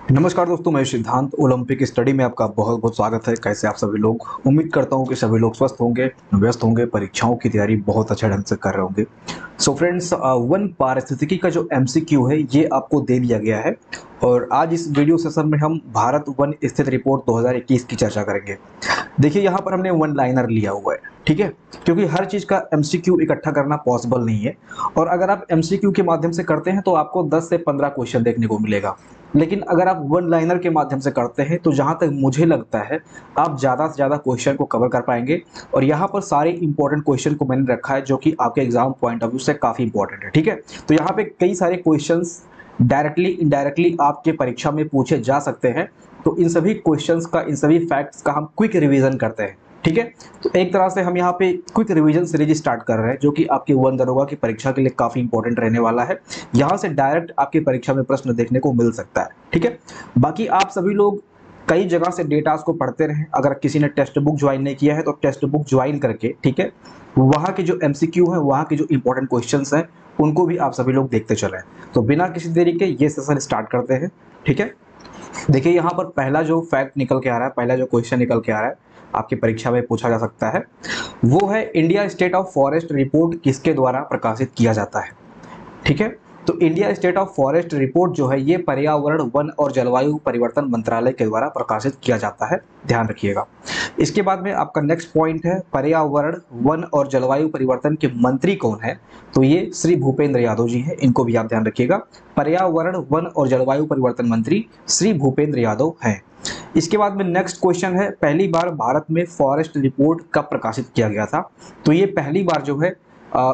नमस्कार दोस्तों, मैं सिद्धांत ओलंपिक स्टडी में आपका बहुत बहुत स्वागत है। कैसे आप सभी लोग? उम्मीद करता हूं कि सभी लोग स्वस्थ होंगे, व्यस्त होंगे, परीक्षाओं की तैयारी बहुत अच्छे ढंग से कर रहे होंगे। सो फ्रेंड्स, वन पारिस्थितिकी का जो एमसीक्यू है ये आपको दे दिया गया है और आज इस वीडियो सेशन में हम भारत वन स्थित रिपोर्ट 2021 की चर्चा करेंगे। देखिए, यहाँ पर हमने वन लाइनर लिया हुआ है, ठीक है, क्योंकि हर चीज का एमसीक्यू इकट्ठा करना पॉसिबल नहीं है। और अगर आप एमसीक्यू के माध्यम से करते हैं तो आपको 10 से 15 क्वेश्चन देखने को मिलेगा, लेकिन अगर आप वन लाइनर के माध्यम से करते हैं तो जहां तक मुझे लगता है आप ज्यादा से ज्यादा क्वेश्चन को कवर कर पाएंगे। और यहाँ पर सारे इंपॉर्टेंट क्वेश्चन को मैंने रखा है जो कि आपके एग्जाम पॉइंट ऑफ व्यू से काफी इंपॉर्टेंट है, ठीक है। तो यहाँ पे कई सारे क्वेश्चंस डायरेक्टली इनडायरेक्टली आपके परीक्षा में पूछे जा सकते हैं। तो इन सभी क्वेश्चंस का, इन सभी फैक्ट्स का हम क्विक रिवीजन करते हैं, ठीक है। तो एक तरह से हम यहाँ पे क्विक रिवीजन सीरीज स्टार्ट कर रहे हैं जो कि आपके वन दरोगा की परीक्षा के लिए काफी इंपॉर्टेंट रहने वाला है। यहाँ से डायरेक्ट आपकी परीक्षा में प्रश्न देखने को मिल सकता है, ठीक है। बाकी आप सभी लोग कई जगह से डेटास को पढ़ते रहें। अगर किसी ने टेक्स्ट बुक ज्वाइन नहीं किया है तो टेक्स्ट बुक ज्वाइन करके, ठीक है, वहाँ के जो एमसीक्यू है, वहाँ के जो इंपॉर्टेंट क्वेश्चंस हैं, उनको भी आप सभी लोग देखते चलें। तो बिना किसी देरी के ये सेशन स्टार्ट करते हैं, ठीक है। देखिए, यहाँ पर पहला जो फैक्ट निकल के आ रहा है, पहला जो क्वेश्चन निकल के आ रहा है, आपकी परीक्षा में पूछा जा सकता है, वो है India state of forest report किसके द्वारा प्रकाशित किया जाता है, ठीक है। तो India state of forest report जो है ये पर्यावरण, वन और जलवायु परिवर्तन मंत्रालय के द्वारा प्रकाशित किया जाता है, ध्यान रखिएगा। इसके बाद में आपका नेक्स्ट पॉइंट है पर्यावरण, वन और जलवायु परिवर्तन के मंत्री कौन है? तो ये श्री भूपेंद्र यादव जी हैं, इनको भी आप ध्यान रखिएगा। पर्यावरण, वन और जलवायु परिवर्तन मंत्री श्री भूपेंद्र यादव हैं। इसके बाद में नेक्स्ट क्वेश्चन है पहली बार भारत में फॉरेस्ट रिपोर्ट कब प्रकाशित किया गया था? तो ये पहली बार जो है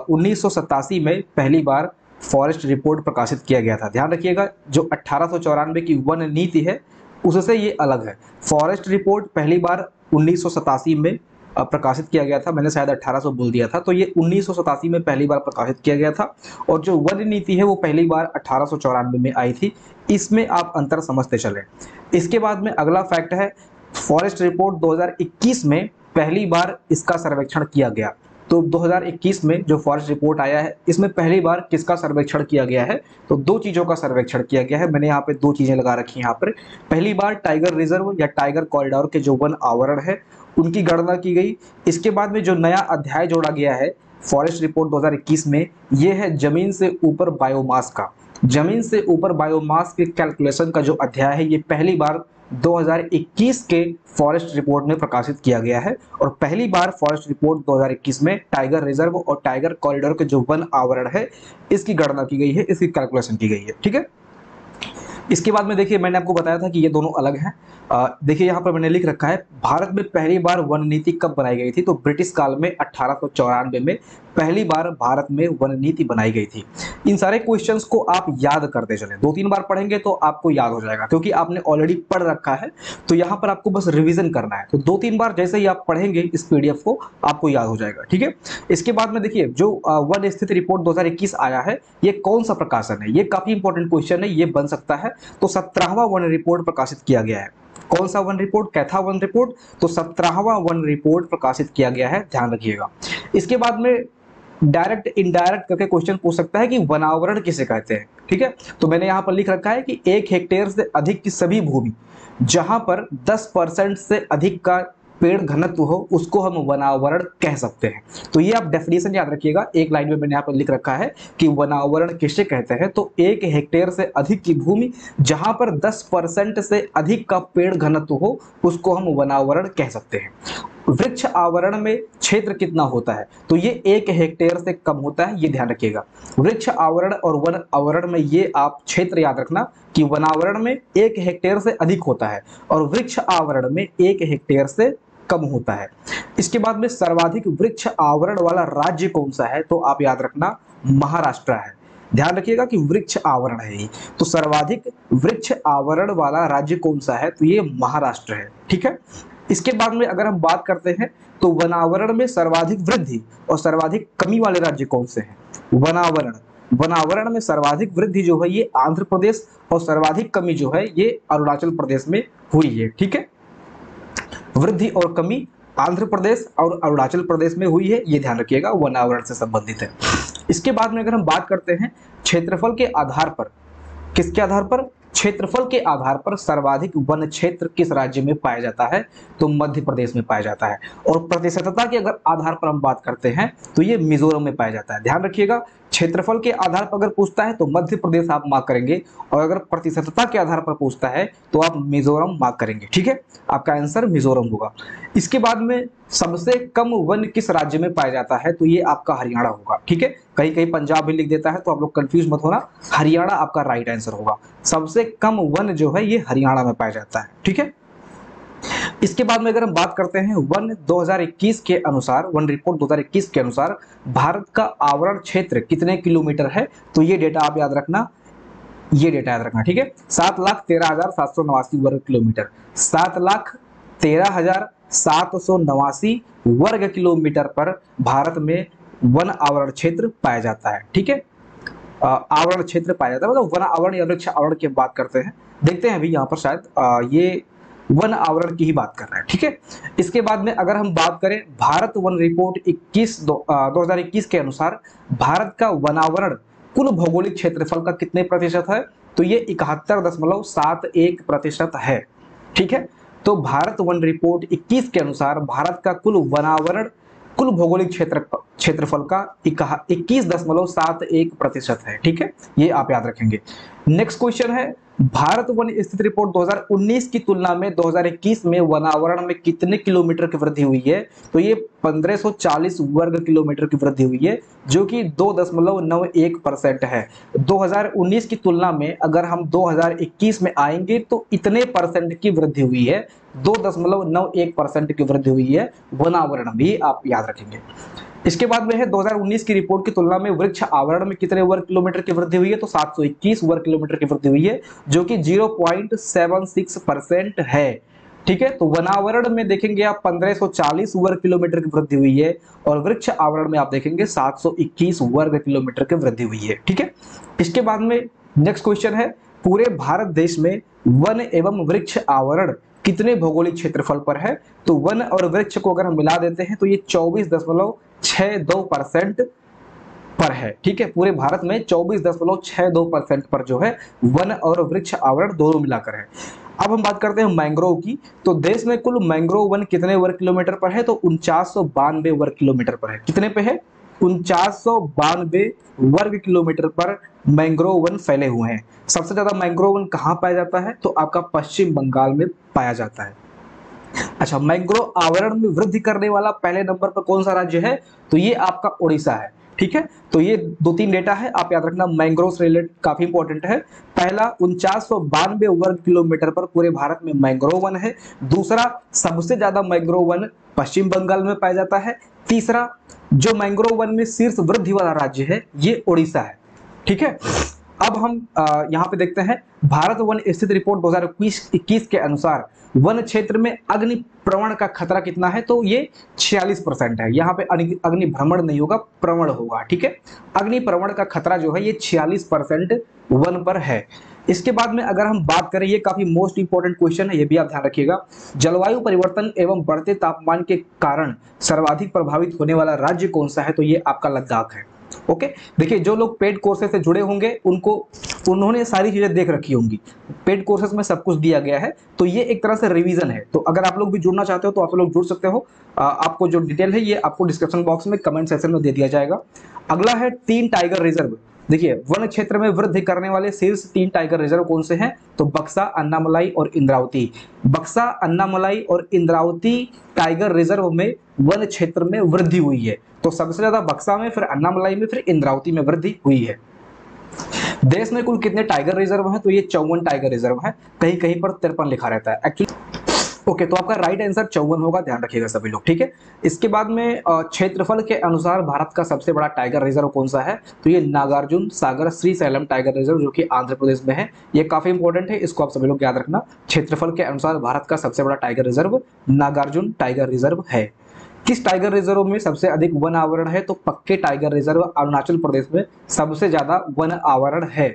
1987 में पहली बार फॉरेस्ट रिपोर्ट प्रकाशित किया गया था। ध्यान रखिएगा, जो 1894 की वन नीति है उससे ये अलग है। फॉरेस्ट रिपोर्ट पहली बार 1987 में प्रकाशित किया गया था। मैंने शायद 1800 बोल दिया था, तो ये 1987 में पहली बार प्रकाशित किया गया था। और जो वन नीति है वो पहली बार 1894 में आई थी। इसमें आप अंतर समझते चलें। इसके बाद में अगला फैक्ट है फॉरेस्ट रिपोर्ट 2021 में पहली बार इसका सर्वेक्षण किया गया। तो 2021 में जो फॉरेस्ट रिपोर्ट आया है इसमें पहली बार किसका सर्वेक्षण किया गया है? तो दो चीजों का सर्वेक्षण किया गया है। मैंने यहाँ पे दो चीजें लगा रखी हैं यहाँ पर। पहली बार टाइगर रिजर्व या टाइगर कॉरिडोर के जो वन आवरण है उनकी गणना की गई। इसके बाद में जो नया अध्याय जोड़ा गया है फॉरेस्ट रिपोर्ट 2021 में, ये है जमीन से ऊपर बायोमास का। जमीन से ऊपर बायोमास के कैलकुलेशन का जो अध्याय है ये पहली बार 2021 के फॉरेस्ट रिपोर्ट में प्रकाशित किया गया है। और पहली बार फॉरेस्ट रिपोर्ट 2021 में टाइगर रिजर्व और टाइगर कॉरिडोर के जो वन आवरण है इसकी गणना की गई है, इसकी कैलकुलेशन की गई है, ठीक है। इसके बाद में देखिए, मैंने आपको बताया था कि ये दोनों अलग हैं। देखिए यहाँ पर मैंने लिख रखा है भारत में पहली बार वन नीति कब बनाई गई थी? तो ब्रिटिश काल में 1894 में पहली बार भारत में वन नीति बनाई गई थी। इन सारे क्वेश्चंस को आप याद करते चलें, दो तीन बार पढ़ेंगे तो आपको याद हो जाएगा, क्योंकि आपने ऑलरेडी पढ़ रखा है। तो यहाँ पर आपको बस रिवीजन करना है। तो दो तीन बार जैसे ही आप पढ़ेंगे इस पीडीएफ को आपको याद हो जाएगा, ठीक है। इसके बाद में देखिए, जो वन स्थित रिपोर्ट 2021 आया है ये कौन सा प्रकाशन है? ये काफी इंपॉर्टेंट क्वेश्चन है, ये बन सकता है। तो 17वां वन रिपोर्ट प्रकाशित किया गया है। कौन सा वन रिपोर्ट? कैथा one report. तो 17वां वन रिपोर्ट प्रकाशित किया गया है, ध्यान रखिएगा। इसके बाद में डायरेक्ट इनडायरेक्ट करके क्वेश्चन पूछ सकता है कि वनावरण किसे कहते हैं, ठीक है। तो मैंने यहां पर लिख रखा है कि 1 हेक्टेयर से अधिक की सभी भूमि जहां पर 10% से अधिक का पेड़ घनत्व हो उसको हम वनावरण कह सकते हैं। तो ये आप डेफिनेशन याद रखिएगा। एक लाइन में मैंने यहाँ पर लिख रखा है कि वनावरण किसे कहते हैं। तो 1 हेक्टेयर से अधिक की भूमि जहां पर 10% से अधिक का पेड़ घनत्व हो उसको हम वनावरण कह सकते हैं। वृक्ष आवरण में क्षेत्र कितना होता है? तो ये 1 हेक्टेयर से कम होता है, ये ध्यान रखिएगा। वृक्ष आवरण और वन आवरण में ये आप क्षेत्र याद रखना कि वनावरण में 1 हेक्टेयर से अधिक होता है और वृक्ष आवरण में 1 हेक्टेयर से कम होता है। इसके बाद में सर्वाधिक वृक्ष आवरण वाला राज्य कौन सा है? तो आप याद रखना महाराष्ट्र है। ध्यान रखिएगा कि वृक्ष आवरण है ये। तो सर्वाधिक वृक्ष आवरण वाला राज्य कौन सा है? तो ये महाराष्ट्र है, ठीक है। इसके बाद में अगर हम बात करते हैं तो वनावरण में सर्वाधिक वृद्धि और सर्वाधिक कमी वाले राज्य कौन से हैं? वनावरण में सर्वाधिक वृद्धि जो है ये आंध्र प्रदेश और सर्वाधिक कमी जो है ये अरुणाचल प्रदेश में हुई है, ठीक है। वृद्धि और कमी आंध्र प्रदेश और अरुणाचल प्रदेश में हुई है, ये ध्यान रखिएगा, वनावरण से संबंधित है। इसके बाद में अगर हम बात करते हैं क्षेत्रफल के आधार पर, किसके आधार पर? क्षेत्रफल के आधार पर सर्वाधिक वन क्षेत्र किस राज्य में पाया जाता है? तो मध्य प्रदेश में पाया जाता है। और प्रतिशतता के अगर आधार पर हम बात करते हैं तो ये मिजोरम में पाया जाता है। ध्यान रखिएगा, क्षेत्रफल के आधार पर अगर पूछता है तो मध्य प्रदेश आप मार्क करेंगे, और अगर प्रतिशतता के आधार पर पूछता है तो आप मिजोरम मार्क करेंगे। ठीक है, आपका आंसर मिजोरम होगा। इसके बाद में सबसे कम वन किस राज्य में पाया जाता है? तो ये आपका हरियाणा होगा। ठीक है, कहीं कहीं पंजाब भी लिख देता है, तो आप लोग कंफ्यूज मत होना, हरियाणा आपका राइट आंसर होगा। सबसे कम वन जो है ये हरियाणा में पाया जाता है। ठीक है, इसके बाद में अगर हम बात करते हैं वन 2021 के अनुसार, वन रिपोर्ट 2021 के अनुसार भारत का आवरण क्षेत्र कितने किलोमीटर है? तो ये डेटा आप याद रखना, ये डेटा याद रखना। ठीक है, 7,13,789 वर्ग किलोमीटर, 7,13,789 वर्ग किलोमीटर पर भारत में वन आवरण क्षेत्र पाया जाता है। ठीक है, आवरण क्षेत्र पाया जाता है, मतलब वन आवरण या वृक्ष आवरण की बात करते हैं। देखते हैं अभी यहाँ पर शायद ये वन आवरण की ही बात कर रहे हैं। ठीक है, इसके बाद में अगर हम बात करें भारत वन रिपोर्ट 2021 के अनुसार भारत का वनावरण कुल भौगोलिक क्षेत्रफल का कितने प्रतिशत है? तो ये 71.71% है। ठीक है, तो भारत वन रिपोर्ट 21 के अनुसार भारत का कुल वनावरण कुल भौगोलिक क्षेत्रफल का 21.71% है। ठीक है, ये आप याद रखेंगे। नेक्स्ट क्वेश्चन है भारत वन स्थिति रिपोर्ट 2019 की तुलना में 2021 में वनावरण में कितने किलोमीटर की वृद्धि हुई है? तो ये 1540 वर्ग किलोमीटर की वृद्धि हुई है, जो कि 2.91% है। 2019 की तुलना में अगर हम 2021 में आएंगे तो इतने परसेंट की वृद्धि हुई है, 2.91% की वृद्धि हुई है वनावरण भी, आप याद रखेंगे। इसके बाद में है 2019 की रिपोर्ट की तुलना में वृक्ष आवरण में कितने वर्ग किलोमीटर की वृद्धि हुई है? तो 721 वर्ग किलोमीटर की वृद्धि हुई है, जो कि 0.76% है। ठीक है, तो वनावरण में देखेंगे आप 1540 वर्ग किलोमीटर की वृद्धि हुई है, और वृक्ष आवरण में आप देखेंगे 721 वर्ग किलोमीटर की वृद्धि हुई है। ठीक है, इसके बाद में नेक्स्ट क्वेश्चन है पूरे भारत देश में वन एवं वृक्ष आवरण कितने भौगोलिक क्षेत्रफल पर है? तो वन और वृक्ष को अगर हम मिला देते हैं तो ये 24.62% पर है। ठीक है, पूरे भारत में 24.62% पर जो है वन और वृक्ष आवरण दोनों मिलाकर है। अब हम बात करते हैं मैंग्रोव की, तो देश में कुल मैंग्रोव वन कितने वर्ग किलोमीटर पर है? तो 4992 वर्ग किलोमीटर पर है। कितने पे है? 4992 वर्ग किलोमीटर पर मैंग्रोव वन फैले हुए हैं। सबसे ज्यादा मैंग्रोव वन कहाँ पाया जाता है? तो आपका पश्चिम बंगाल में पाया जाता है। अच्छा, मैंग्रोव आवरण में वृद्धि करने वाला पहले नंबर पर कौन सा राज्य है? तो ये आपका उड़ीसा है। ठीक है, तो ये 2-3 डेटा है, आप याद रखना, मैंग्रोव से रिलेटेड काफी इंपॉर्टेंट है। पहला 4992 वर्ग किलोमीटर पर पूरे भारत में मैंग्रोव वन है। दूसरा, सबसे ज्यादा मैंग्रोव वन पश्चिम बंगाल में पाया जाता है। तीसरा, जो मैंग्रोव वन में शीर्ष वृद्धि वाला राज्य है ये उड़ीसा है। ठीक है, अब हम यहाँ पे देखते हैं भारत वन स्थिति रिपोर्ट 2021 के अनुसार वन क्षेत्र में अग्नि प्रवण का खतरा कितना है? तो ये 46% है। यहाँ पे अग्नि भ्रमण नहीं होगा, प्रवण होगा। ठीक है, अग्नि प्रवण का खतरा जो है ये 46% वन पर है। इसके बाद में अगर हम बात करें, ये काफी मोस्ट इंपॉर्टेंट क्वेश्चन है, ये भी आप ध्यान रखिएगा, जलवायु परिवर्तन एवं बढ़ते तापमान के कारण सर्वाधिक प्रभावित होने वाला राज्य कौन सा है? तो ये आपका लद्दाख है। ओके, देखिए जो लोग पेड कोर्सेज से जुड़े होंगे उन्होंने सारी चीजें देख रखी होंगी, पेड कोर्सेज में सब कुछ दिया गया है, तो ये एक तरह से रिवीजन है। तो अगर आप लोग भी जुड़ना चाहते हो तो आप लोग जुड़ सकते हो। आपको जो डिटेल है ये आपको डिस्क्रिप्शन बॉक्स में कमेंट सेक्शन में दे दिया जाएगा। अगला है 3 टाइगर रिजर्व। देखिए वन क्षेत्र में वृद्धि करने वाले शीर्ष 3 टाइगर रिजर्व कौन से हैं? तो बक्सा, अन्नामलाई और इंद्रावती। बक्सा, अन्नामलाई और इंद्रावती टाइगर रिजर्व में वन क्षेत्र में वृद्धि हुई है। तो सबसे ज्यादा बक्सा में, फिर अन्नामलाई में, फिर इंद्रावती में वृद्धि हुई है। देश में कुल कितने टाइगर रिजर्व हैं? तो ये 54 टाइगर रिजर्व हैं, कहीं कहीं पर 53 लिखा रहता है एक्चुअली। ओके, तो आपका राइट आंसर 54 होगा, ध्यान रखिएगा सभी लोग। ठीक है, इसके बाद में क्षेत्रफल के अनुसार भारत का सबसे बड़ा टाइगर रिजर्व कौन सा है? तो ये नागार्जुन सागर श्रीशैलम टाइगर रिजर्व, जो कि आंध्र प्रदेश में है। ये काफी इंपॉर्टेंट है, इसको आप सभी लोग याद रखना। क्षेत्रफल के अनुसार भारत का सबसे बड़ा tiger reserve Nagarjun tiger reserve है। किस टाइगर रिजर्व में सबसे अधिक वन आवरण है? तो पक्के टाइगर रिजर्व अरुणाचल प्रदेश में सबसे ज्यादा वन आवरण है।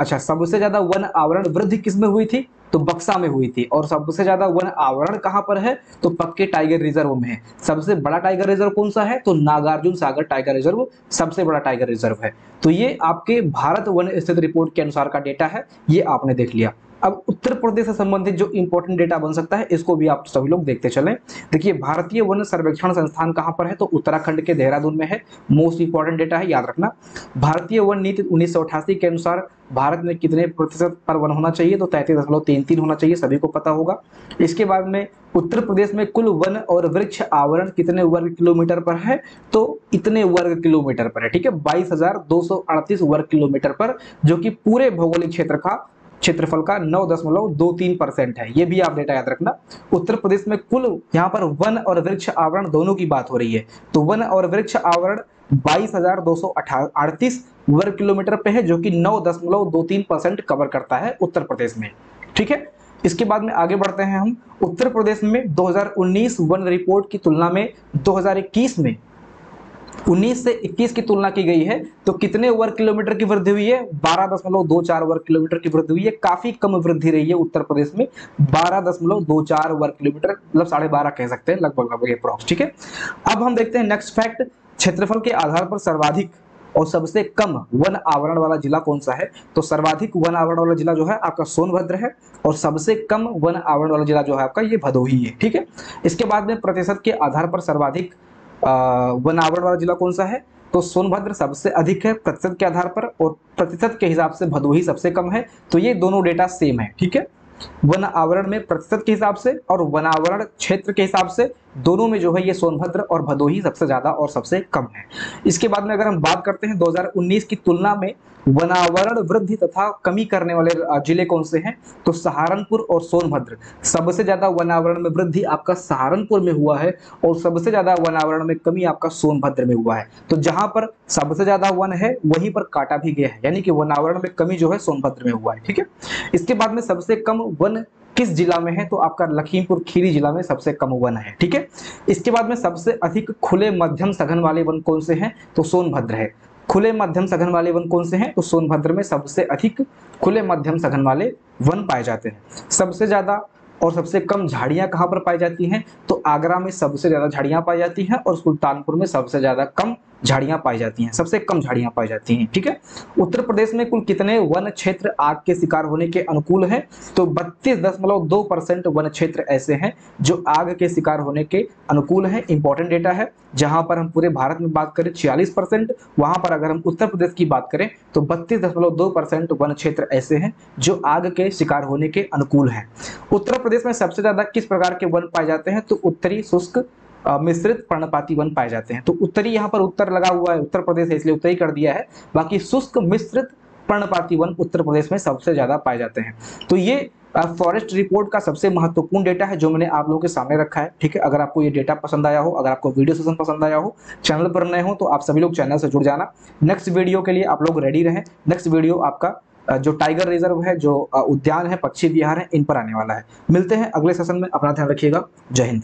अच्छा, सबसे ज्यादा वन आवरण वृद्धि किसमें हुई थी? तो बक्सा में हुई थी। और सबसे ज्यादा वन आवरण कहां पर है? तो पक्के टाइगर रिजर्व में है। सबसे बड़ा टाइगर रिजर्व कौन सा है? तो नागार्जुन सागर टाइगर रिजर्व सबसे बड़ा टाइगर रिजर्व है। तो ये आपके भारत वन स्थिति रिपोर्ट के अनुसार का डेटा है, ये आपने देख लिया। अब उत्तर प्रदेश से संबंधित जो इंपॉर्टेंट डेटा बन सकता है, इसको भी आप सभी लोग देखते चलें। देखिए, भारतीय वन सर्वेक्षण संस्थान कहां पर है? तो उत्तराखंड के देहरादून में है। मोस्ट इंपॉर्टेंट डेटा है, याद रखना। भारतीय वन नीति 1988 के अनुसार भारत में कितने प्रतिशत पर वन होना चाहिए? तो 33.33 होना चाहिए, सभी को पता होगा। इसके बाद में उत्तर प्रदेश में कुल वन और वृक्ष आवरण कितने वर्ग किलोमीटर पर है? तो इतने वर्ग किलोमीटर पर है, ठीक है, 22,238 वर्ग किलोमीटर पर, जो कि पूरे भौगोलिक क्षेत्रफल का 9.23% है। ये भी आप डेटा याद रखना। उत्तर प्रदेश में कुल यहाँ पर वन और वृक्ष आवरण दोनों की बात हो रही है, तो वन और वृक्ष आवरण 22,238 वर्ग किलोमीटर पे है, जो कि 9.23% कवर करता है उत्तर प्रदेश में, ठीक है। इसके बाद में आगे बढ़ते हैं हम। उत्तर प्रदेश में 2019 वन रिपोर्ट की तुलना में 2021 में 19 से 21 की तुलना की गई है, तो कितने वर्ग किलोमीटर की वृद्धि हुई है? 12.24 वर्ग किलोमीटर की वृद्धि हुई है। काफी कम वृद्धि रही है उत्तर प्रदेश में, 12.24 वर्ग किलोमीटर, मतलब 12.5 कह सकते हैं, लगभग अप्रॉक्स, ठीक है। अब हम देखते हैं नेक्स्ट फैक्ट, क्षेत्रफल के आधार पर सर्वाधिक और सबसे कम वन आवरण वाला जिला कौन सा है? तो सर्वाधिक वन आवरण वाला जिला जो है आपका सोनभद्र है, और सबसे कम वन आवरण वाला जिला जो है आपका ये भदोही है, ठीक है। इसके बाद में प्रतिशत के आधार पर सर्वाधिक वन आवरण वाला जिला कौन सा है? तो सोनभद्र सबसे अधिक है प्रतिशत के आधार पर, और प्रतिशत के हिसाब से भदोही सबसे कम है। तो ये दोनों डेटा सेम है, ठीक है। वन आवरण में प्रतिशत के हिसाब से और वन आवरण क्षेत्र के हिसाब से दोनों में जो है ये सोनभद्र और भदोही सबसे ज्यादा और सबसे कम है। इसके बाद में अगर हम बात करते हैं 2019 की तुलना में वनावरण वृद्धि तथा कमी करने वाले जिले कौन से हैं? तो सहारनपुर और सोनभद्र। सबसे ज्यादा वनावरण में वृद्धि आपका सहारनपुर में हुआ है, और सबसे ज्यादा वनावरण में कमी आपका सोनभद्र में हुआ है। तो जहां पर सबसे ज्यादा वन है वहीं पर काटा भी गया है, यानी कि वनावरण में कमी जो है सोनभद्र में हुआ है, ठीक है। इसके बाद में सबसे कम वन किस जिला में है? तो आपका लखीमपुर खीरी जिला में सबसे कम वन है, ठीक है। इसके बाद में सबसे अधिक खुले मध्यम सघन वाले वन कौन से हैं? तो सोनभद्र है। खुले मध्यम सघन वाले वन कौन से हैं? तो सोनभद्र में सबसे अधिक खुले मध्यम सघन वाले वन पाए जाते हैं। सबसे ज्यादा और सबसे कम झाड़ियां कहां पर पाई जाती हैं? तो आगरा में सबसे ज्यादा झाड़ियां पाई जाती हैं, और सुल्तानपुर में सबसे ज्यादा कम झाड़ियां पाई जाती हैं, सबसे कम झाड़ियां पाई जाती हैं, ठीक है। उत्तर प्रदेश में कुल कितने वन क्षेत्र आग के शिकार होने के अनुकूल हैं? तो 32.2% वन क्षेत्र ऐसे हैं जो आग के शिकार होने के अनुकूल हैं। इंपॉर्टेंट डेटा है। जहां पर हम पूरे भारत में बात करें 46%, वहां पर अगर हम उत्तर प्रदेश की बात करें तो 32.2% वन क्षेत्र ऐसे हैं जो आग के शिकार होने के अनुकूल हैं। उत्तर प्रदेश में सबसे ज्यादा किस प्रकार के वन पाए जाते हैं? तो उत्तरी शुष्क मिश्रित पर्णपाती वन पाए जाते हैं। तो उत्तरी, यहाँ पर उत्तर लगा हुआ है, उत्तर प्रदेश है इसलिए उत्तरी कर दिया है, बाकी शुष्क मिश्रित पर्णपाती वन उत्तर प्रदेश में सबसे ज्यादा पाए जाते हैं। तो ये फॉरेस्ट रिपोर्ट का सबसे महत्वपूर्ण डेटा है जो मैंने आप लोगों के सामने रखा है, ठीक है। अगर आपको ये डेटा पसंद आया हो, अगर आपको वीडियो सेशन पसंद आया हो, चैनल पर नए हो तो आप सभी लोग चैनल से जुड़ जाना। नेक्स्ट वीडियो के लिए आप लोग रेडी रहें। नेक्स्ट वीडियो आपका जो टाइगर रिजर्व है, जो उद्यान है, पक्षी विहार है, इन पर आने वाला है। मिलते हैं अगले सेशन में। अपना ध्यान रखिएगा। जय हिंद।